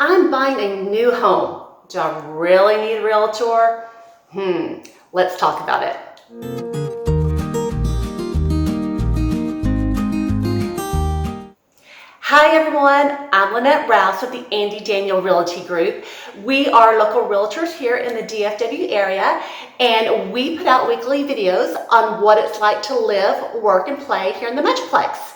I'm buying a new home. Do I really need a realtor? Let's talk about it. Hi everyone, I'm Lynnette Rouse with the Andy Daniel Realty Group. We are local realtors here in the DFW area, and we put out weekly videos on what it's like to live, work, and play here in the Metroplex.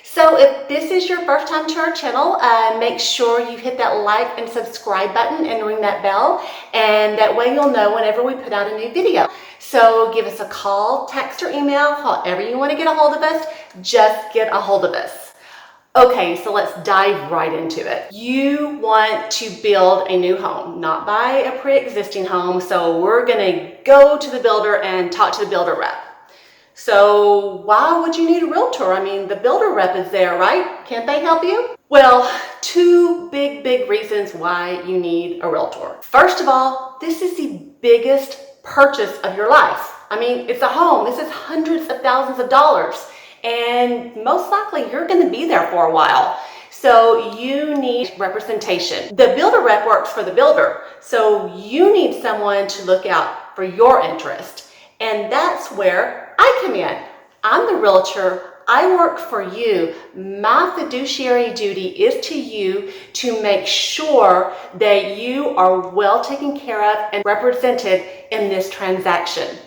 So if this is your first time to our channel, make sure you hit that like and subscribe button and ring that bell, and that way you'll know whenever we put out a new video. So give us a call, text, or email, however you want to get a hold of us, just get a hold of us. Okay, so let's dive right into it. You want to build a new home, not buy a pre-existing home. So we're gonna go to the builder and talk to the builder rep. So why would you need a realtor? I mean, the builder rep is there, right? Can't they help you? Well, two big reasons why you need a realtor. First of all, this is the biggest purchase of your life. I mean, it's a home. This is hundreds of thousands of dollars. And most likely you're going to be there for a while. So you need representation. The builder rep works for the builder. So you need someone to look out for your interest. And that's where I come in. I'm the realtor. I work for you. My fiduciary duty is to you to make sure that you are well taken care of and represented in this transaction.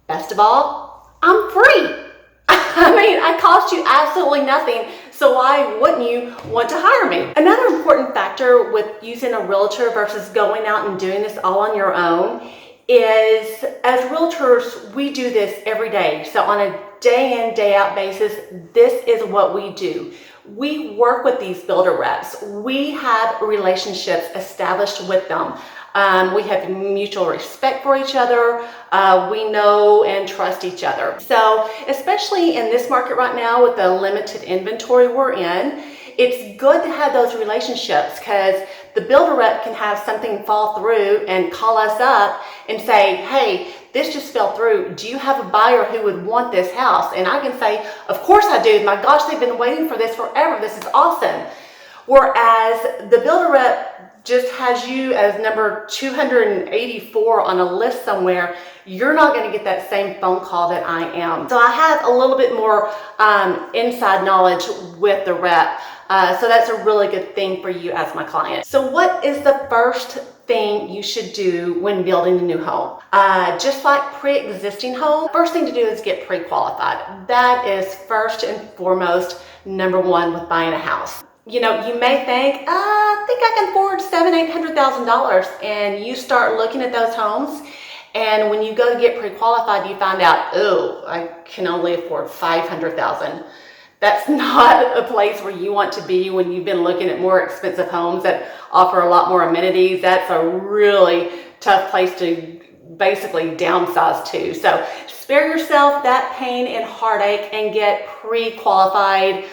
Best of all, I'm free. I mean, I cost you absolutely nothing, so why wouldn't you want to hire me? Another important factor with using a realtor versus going out and doing this all on your own is, as realtors, we do this every day. So on a day in, day out basis, this is what we do. We work with these builder reps. We have relationships established with them. We have mutual respect for each other. We know and trust each other. So especially in this market right now with the limited inventory we're in, it's good to have those relationships, because the builder rep can have something fall through and call us up and say, hey, this just fell through. Do you have a buyer who would want this house? And I can say, of course I do. My gosh, they've been waiting for this forever. This is awesome. Whereas the builder rep just has you as number 284 on a list somewhere, you're not going to get that same phone call that I am. So I have a little bit more inside knowledge with the rep. So that's a really good thing for you as my client. So what is the first thing you should do when building a new home? Just like pre-existing home, first thing to do is get pre-qualified. That is first and foremost, number one with buying a house. You know, you may think, I think I can afford $700,000-$800,000, and you start looking at those homes, and when you go to get pre-qualified, you find out, oh, I can only afford $500,000. That's not a place where you want to be when you've been looking at more expensive homes that offer a lot more amenities. That's a really tough place to basically downsize to. So spare yourself that pain and heartache and get pre-qualified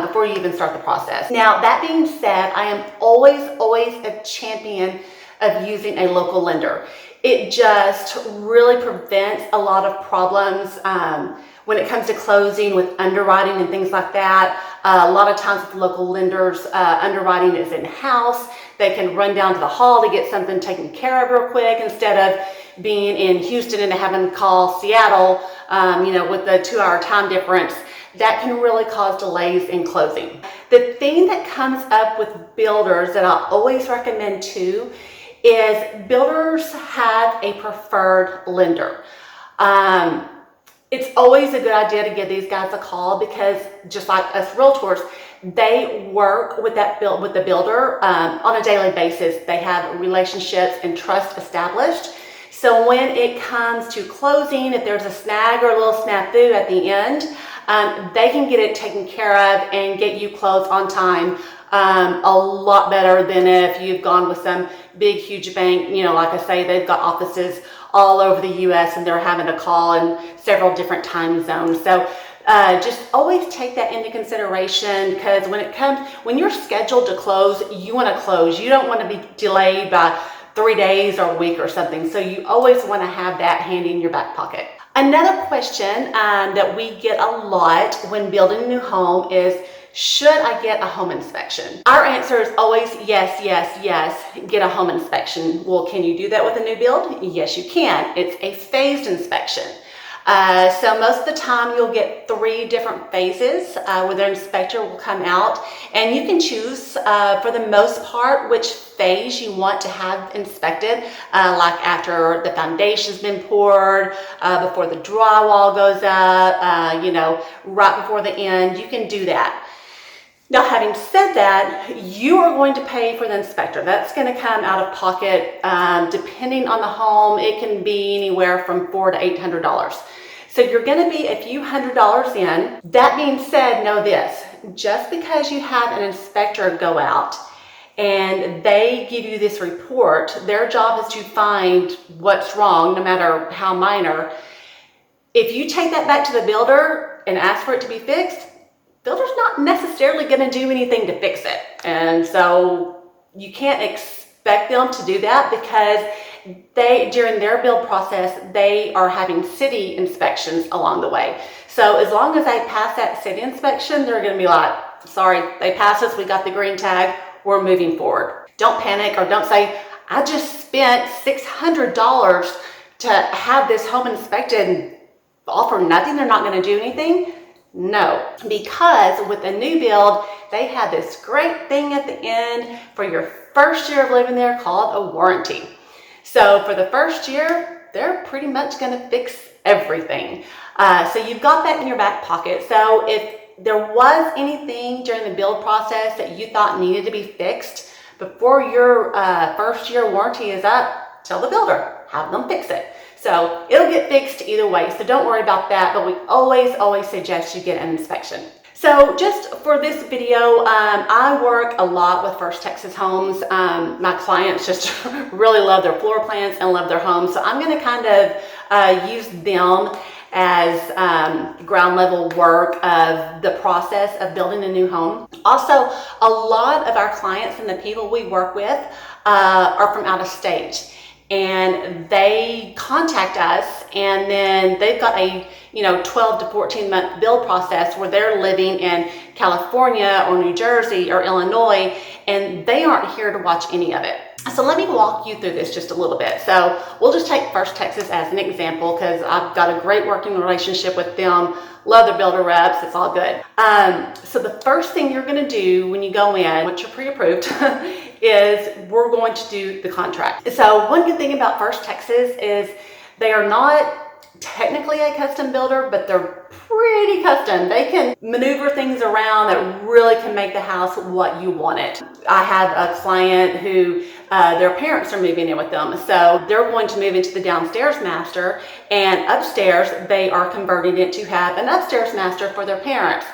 before you even start the process. Now, that being said, I am always a champion of using a local lender. It just really prevents a lot of problems when it comes to closing with underwriting and things like that. A lot of times with local lenders, underwriting is in-house. They can run down to the hall to get something taken care of real quick instead of being in Houston and having to call Seattle, with the 2-hour time difference. That can really cause delays in closing. The thing that comes up with builders that I always recommend too is builders have a preferred lender. It's always a good idea to give these guys a call, because just like us realtors, they work with the builder on a daily basis. They have relationships and trust established. So when it comes to closing, if there's a snag or a little snafu at the end, they can get it taken care of and get you closed on time a lot better than if you've gone with some big, huge bank. Like I say, they've got offices all over the U.S. and they're having to call in several different time zones. So just always take that into consideration, because when you're scheduled to close, you want to close. You don't want to be delayed by 3 days or a week or something. So you always want to have that handy in your back pocket. Another question that we get a lot when building a new home is, should I get a home inspection? Our answer is always yes, yes, yes, get a home inspection. Well, can you do that with a new build? Yes, you can. It's a phased inspection. So most of the time you'll get 3 different phases where the inspector will come out, and you can choose for the most part which phase you want to have inspected, like after the foundation's been poured, before the drywall goes up, you know, right before the end. You can do that. Now, having said that, you are going to pay for the inspector. That's going to come out of pocket. Depending on the home, it can be anywhere from $400 to $800. So you're going to be a few $100s in. That being said, know this: just because you have an inspector go out and they give you this report, their job is to find what's wrong, no matter how minor. If you take that back to the builder and ask for it to be fixed, builder's not necessarily going to do anything to fix it. And so you can't expect them to do that, because during their build process, they are having city inspections along the way. So as long as they pass that city inspection, they're going to be like, sorry, they passed us, we got the green tag, we're moving forward. Don't panic, or don't say, I just spent $600 to have this home inspected, and all for nothing, they're not going to do anything. No, because with a new build, they have this great thing at the end for your first year of living there called a warranty. So for the first year, they're pretty much going to fix everything. So you've got that in your back pocket. So if there was anything during the build process that you thought needed to be fixed before your first year warranty is up, tell the builder, have them fix it. So it'll get fixed either way, so don't worry about that, but we always suggest you get an inspection. So just for this video, I work a lot with First Texas Homes. My clients just really love their floor plans and love their homes, so I'm going to kind of use them as ground level work of the process of building a new home. Also, a lot of our clients and the people we work with are from out of state. And they contact us, and then they've got a 12 to 14 month build process where they're living in California or New Jersey or Illinois, and they aren't here to watch any of it. So let me walk you through this just a little bit. So we'll just take First Texas as an example, because I've got a great working relationship with them. Love their builder reps. It's all good. So the first thing you're going to do when you go in, once you're pre-approved, is we're going to do the contract. So one good thing about First Texas is they are not technically a custom builder, but they're pretty custom. They can maneuver things around that really can make the house what you want it. I have a client who their parents are moving in with them, so they're going to move into the downstairs master, and upstairs they are converting it to have an upstairs master for their parents.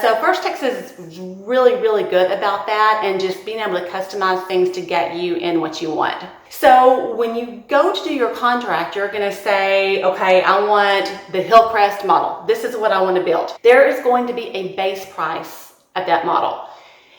So First Texas is really good about that, and just being able to customize things to get you in what you want. So when you go to do your contract, you're going to say, okay, I want the Hillcrest model. This is what I want to build. There is going to be a base price at that model.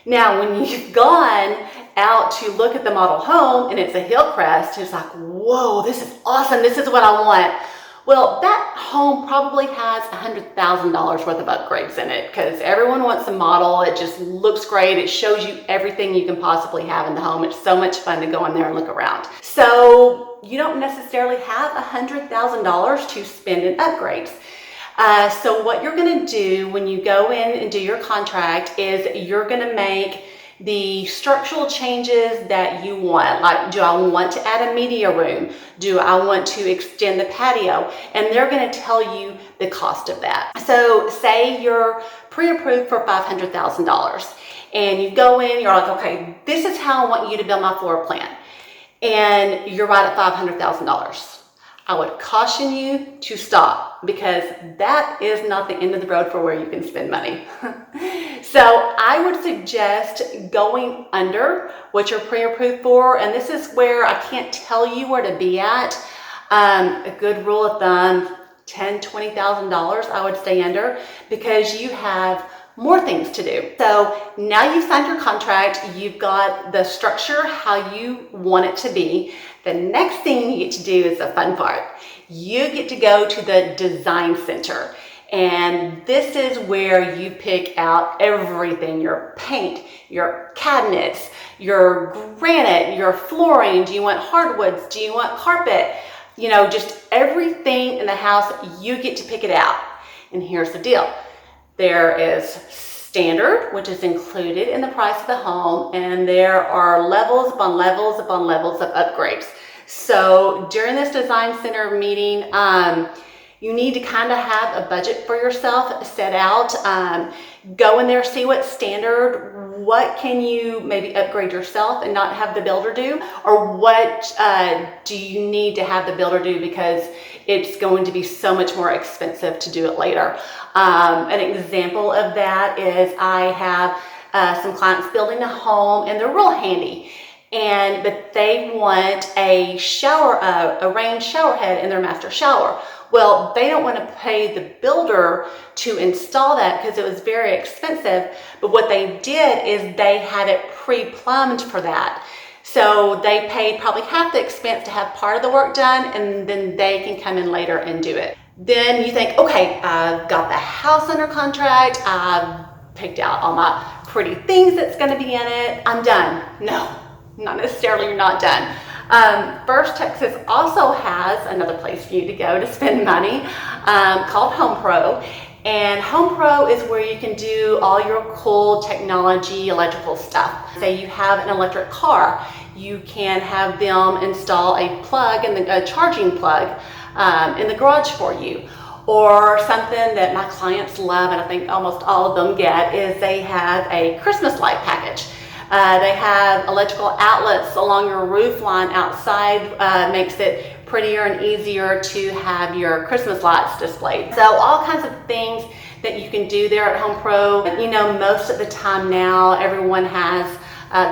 Now, when you've gone out to look at the model home and it's a Hillcrest, it's like, whoa, this is awesome. This is what I want. Well, that home probably has $100,000 worth of upgrades in it, because everyone wants a model. It just looks great. It shows you everything you can possibly have in the home. It's so much fun to go in there and look around. So you don't necessarily have $100,000 to spend in upgrades. So what you're going to do when you go in and do your contract is you're going to make the structural changes that you want. Like, do I want to add a media room? Do I want to extend the patio? And they're going to tell you the cost of that. So say you're pre-approved for $500,000 and you go in, you're like, okay, this is how I want you to build my floor plan. And you're right at $500,000. I would caution you to stop, because that is not the end of the road for where you can spend money. So I would suggest going under what you're pre-approved for, and this is where I can't tell you where to be at. A good rule of thumb, $10,000, $20,000 I would stay under, because you have more things to do. So now you've signed your contract, you've got the structure how you want it to be. The next thing you get to do is the fun part. You get to go to the design center. And this is where you pick out everything, your paint, your cabinets, your granite, your flooring. Do you want hardwoods? Do you want carpet? You know, just everything in the house, you get to pick it out. And here's the deal. There is standard, which is included in the price of the home, and there are levels upon levels upon levels of upgrades. So during this design center meeting, you need to kind of have a budget for yourself set out. Go in there, see what's standard, what can you maybe upgrade yourself and not have the builder do, or what do you need to have the builder do because it's going to be so much more expensive to do it later. An example of that is I have some clients building a home and they're real handy. But they want a shower, a rain shower head in their master shower. Well, they don't want to pay the builder to install that because it was very expensive. But what they did is they had it pre-plumbed for that. So they paid probably half the expense to have part of the work done, and then they can come in later and do it. Then you think, okay, I've got the house under contract. I've picked out all my pretty things that's going to be in it. I'm done. No. Not necessarily, you're not done. First Texas also has another place for you to go to spend money called Home Pro. And Home Pro is where you can do all your cool technology, electrical stuff. Say you have an electric car, you can have them install a plug, a charging plug in the garage for you. Or something that my clients love, and I think almost all of them get, is they have a Christmas light package. They have electrical outlets along your roof line outside, makes it prettier and easier to have your Christmas lights displayed. So all kinds of things that you can do there at Home Pro. You know, most of the time now, everyone has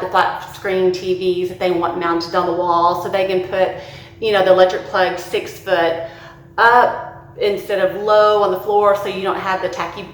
the flat screen TVs that they want mounted on the wall, so they can put, you know, the electric plug 6 foot up instead of low on the floor, so you don't have the tacky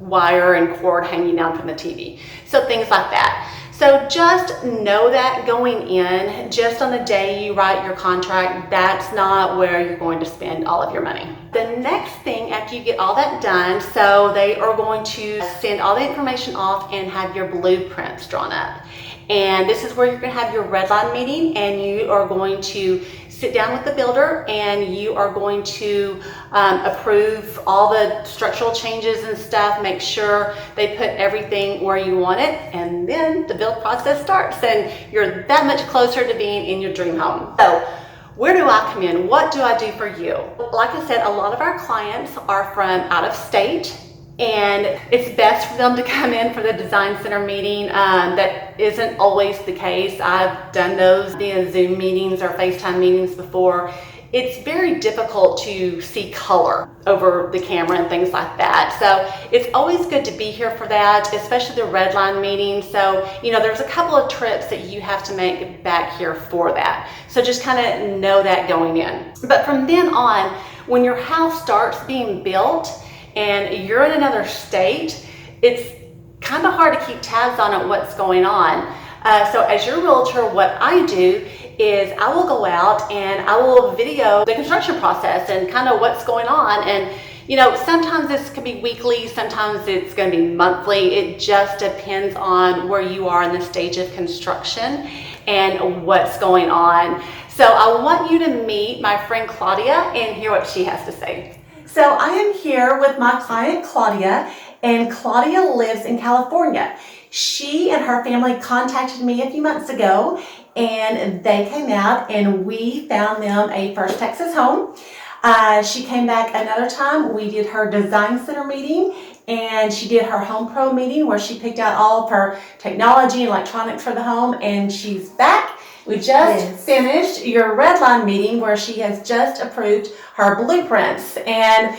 wire and cord hanging down from the TV. So things like that. So just know that going in, just on the day you write your contract, that's not where you're going to spend all of your money. The next thing after you get all that done, so they are going to send all the information off and have your blueprints drawn up. And this is where you're going to have your red line meeting, and you are going to sit down with the builder and you are going to approve all the structural changes and stuff, make sure they put everything where you want it, and then the build process starts and you're that much closer to being in your dream home. So where do I come in? What do I do for you? Like I said, a lot of our clients are from out of state, and it's best for them to come in for the design center meeting. That isn't always the case. I've done those via Zoom meetings or FaceTime meetings before. It's very difficult to see color over the camera and things like that. So it's always good to be here for that, especially the red line meeting. So, you know, there's a couple of trips that you have to make back here for that. So just kind of know that going in. But from then on, when your house starts being built, and you're in another state, it's kind of hard to keep tabs on what's going on. So as your realtor, what I do is I will go out and I will video the construction process and kind of what's going on. And, you know, sometimes this could be weekly, sometimes it's going to be monthly. It just depends on where you are in the stage of construction and what's going on. So I want you to meet my friend Claudia and hear what she has to say. So I am here with my client Claudia, and Claudia lives in California. She and her family contacted me a few months ago, and they came out and we found them a First Texas home. She came back another time. We did her design center meeting, and she did her Home Pro meeting where she picked out all of her technology and electronics for the home, and she's back. We just finished your red line meeting where she has just approved her blueprints, and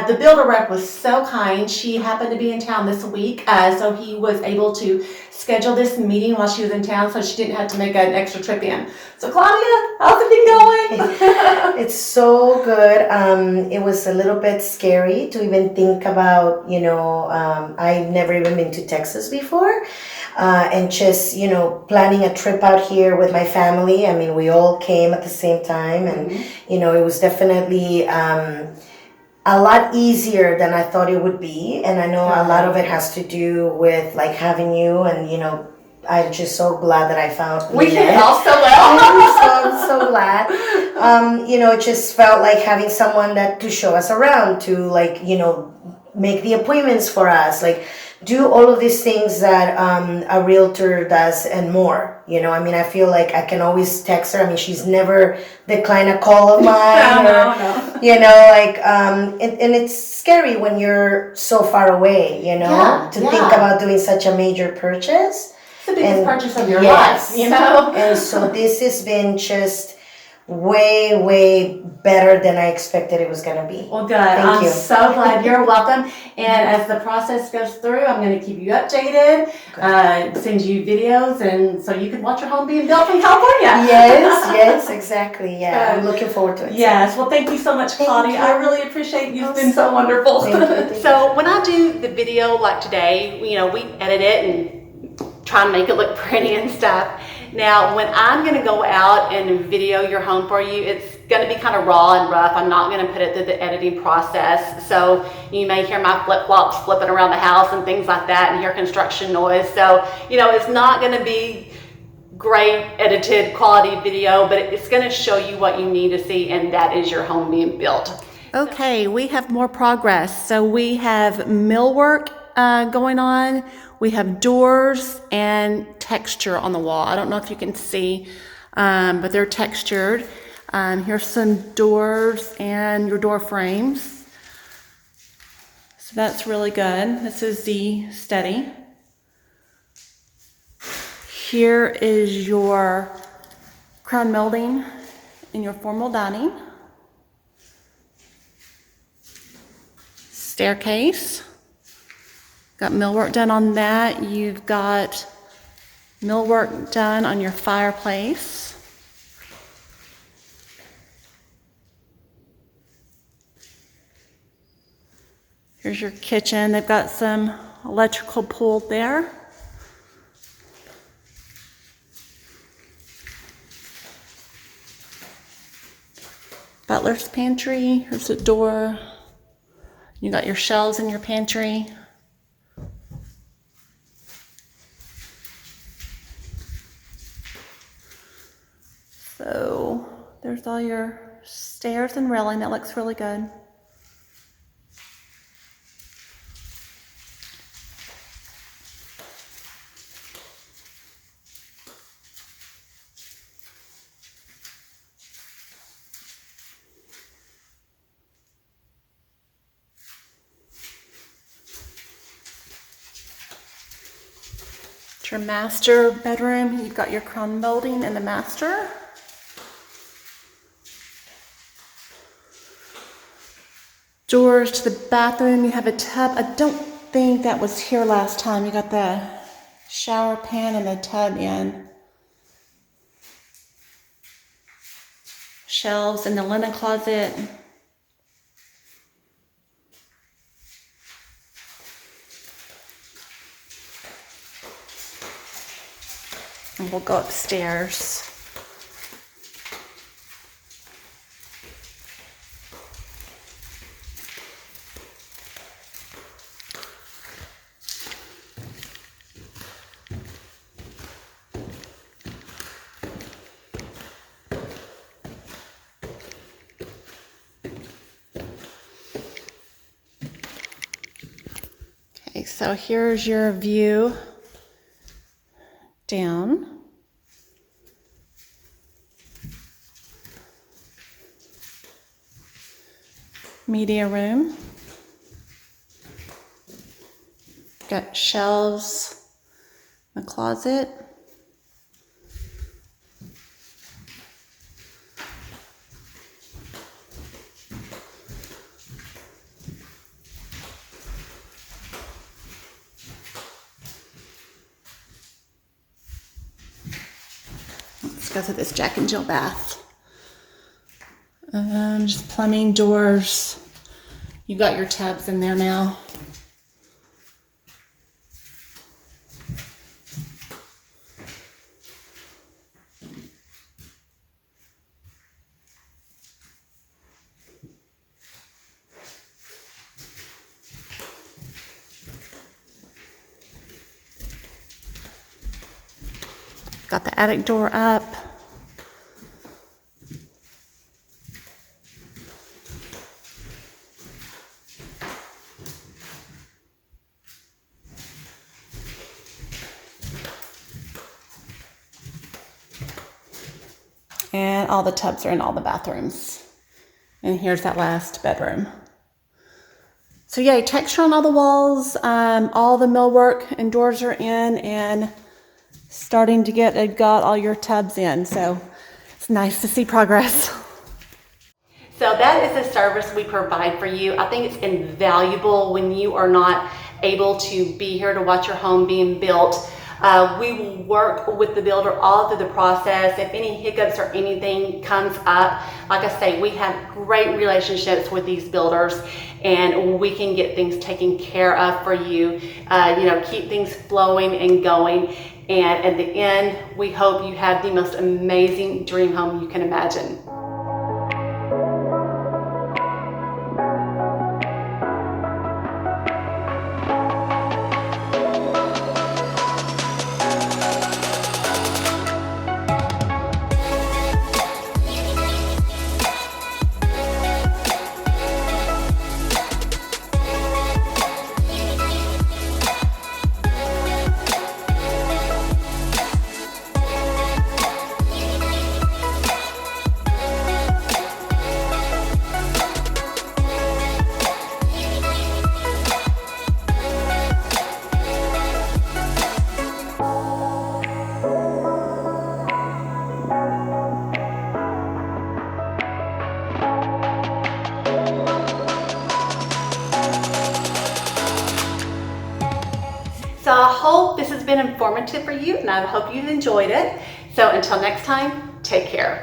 the builder rep was so kind. She happened to be in town this week, so he was able to schedule this meeting while she was in town, so she didn't have to make an extra trip in. So Claudia, how's it been going? It's so good. It was a little bit scary to even think about, you know, I've never even been to Texas before. And just, you know, planning a trip out here with my family. I mean, we all came at the same time, and, you know, it was definitely a lot easier than I thought it would be. And I know a lot of it has to do with like having you, and I'm just so glad that I found We Lynnette. can also well. I'm so glad. It just felt like having someone that to show us around, to like, make the appointments for us, like do all of these things that a realtor does and more. I feel like I can always text her. She's never declined a call of mine. No. And it's scary when you're so far away, to think about doing such a major purchase. It's the biggest purchase of your life, And so this has been just way, way better than I expected it was going to be. Well, good. I'm so glad. You're welcome. And as the process goes through, I'm going to keep you updated, send you videos, and so you can watch your home being built from California. Yes, exactly. Yeah, I'm looking forward to it. Yes. Well, thank you so much, Claudia. I really appreciate you. You've been so wonderful. Thank you. So when I do the video like today, we edit it and try and make it look pretty and stuff. Now, when I'm going to go out and video your home for you, it's going to be kind of raw and rough. I'm not going to put it through the editing process. So you may hear my flip-flops flipping around the house and things like that, and hear construction noise. So, it's not going to be great edited quality video, but it's going to show you what you need to see, and that is your home being built. Okay, we have more progress. So we have millwork going on. We have doors and texture on the wall. I don't know if you can see, but they're textured. Here's some doors and your door frames. So that's really good. This is the steady. Here is your crown molding in your formal dining. Staircase. Got millwork done on that. You've got millwork done on your fireplace. Here's your kitchen. They've got some electrical pulled there. Butler's pantry. Here's a door. You got your shelves in your pantry. So there's all your stairs and railing. That looks really good. It's your master bedroom. You've got your crown molding in the master. Doors to the bathroom. You have a tub. I don't think that was here last time. You got the shower pan and the tub in. Shelves in the linen closet. And we'll go upstairs. Okay, so here's your view down. Media room. Got shelves in the closet. Let's go to this Jack and Jill bath. Just plumbing, doors. You got your tubs in there now. Got the attic door up. And all the tubs are in all the bathrooms. And here's that last bedroom. So yeah, texture on all the walls, all the millwork and doors are in, and starting to got all your tubs in. So it's nice to see progress. So that is a service we provide for you. I think it's invaluable when you are not able to be here to watch your home being built. We will work with the builder all through the process. If any hiccups or anything comes up, like I say, we have great relationships with these builders, and we can get things taken care of for you. Keep things flowing and going. And at the end, we hope you have the most amazing dream home you can imagine. So I hope this has been informative for you, and I hope you've enjoyed it. So until next time, take care.